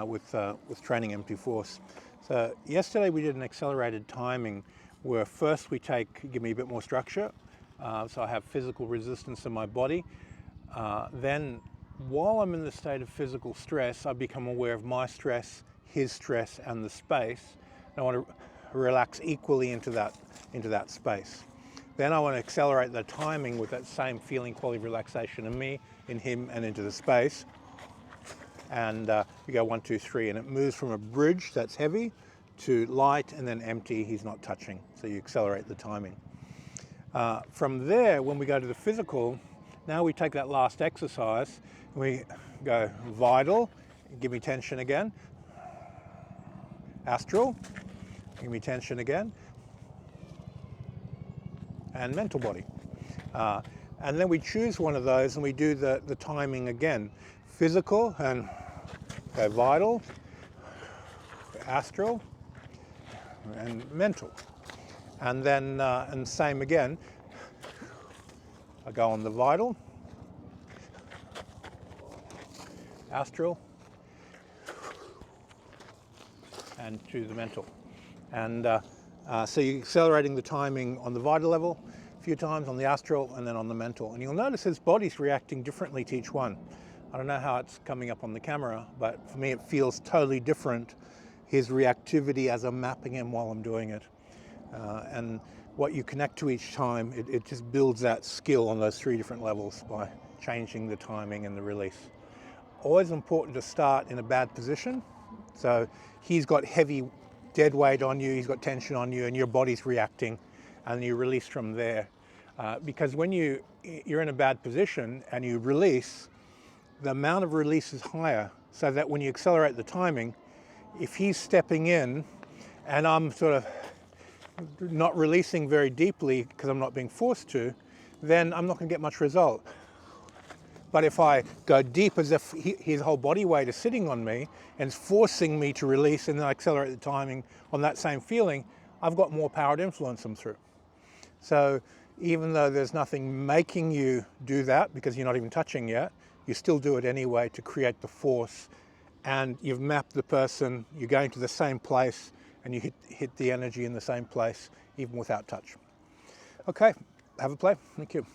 with training empty force. So yesterday we did an accelerated timing where first give me a bit more structure, so I have physical resistance in my body. Then while I'm in the state of physical stress, I become aware of my stress, his stress, and the space. And I want to relax equally into that space. Then I want to accelerate the timing with that same feeling, quality of relaxation in me, in him, and into the space. And you go 1, 2, 3, and it moves from a bridge that's heavy to light and then empty, he's not touching. So you accelerate the timing. From there, when we go to the physical, now we take that last exercise, and we go vital, give me tension again. Astral, give me tension again. And mental body. And then we choose one of those and we do the timing again. Physical and go vital, astral, and mental. And then, and same again, I go on the vital, astral, and to the mental. And so you're accelerating the timing on the vital level a few times, on the astral, and then on the mental. And you'll notice his body's reacting differently to each one. I don't know how it's coming up on the camera, but for me it feels totally different, his reactivity as I'm mapping him while I'm doing it. And what you connect to each time, it just builds that skill on those 3 different levels by changing the timing and the release. Always important to start in a bad position. So he's got heavy dead weight on you, he's got tension on you, and your body's reacting, and you release from there. Because when you're in a bad position and you release, the amount of release is higher, so that when you accelerate the timing, if he's stepping in and I'm sort of not releasing very deeply because I'm not being forced to, then I'm not going to get much result. But if I go deep as if his whole body weight is sitting on me and is forcing me to release, and then I accelerate the timing on that same feeling, I've got more power to influence him through. So even though there's nothing making you do that because you're not even touching yet, you still do it anyway to create the force, and you've mapped the person, you're going to the same place, and you hit the energy in the same place even without touch. Okay, have a play. Thank you.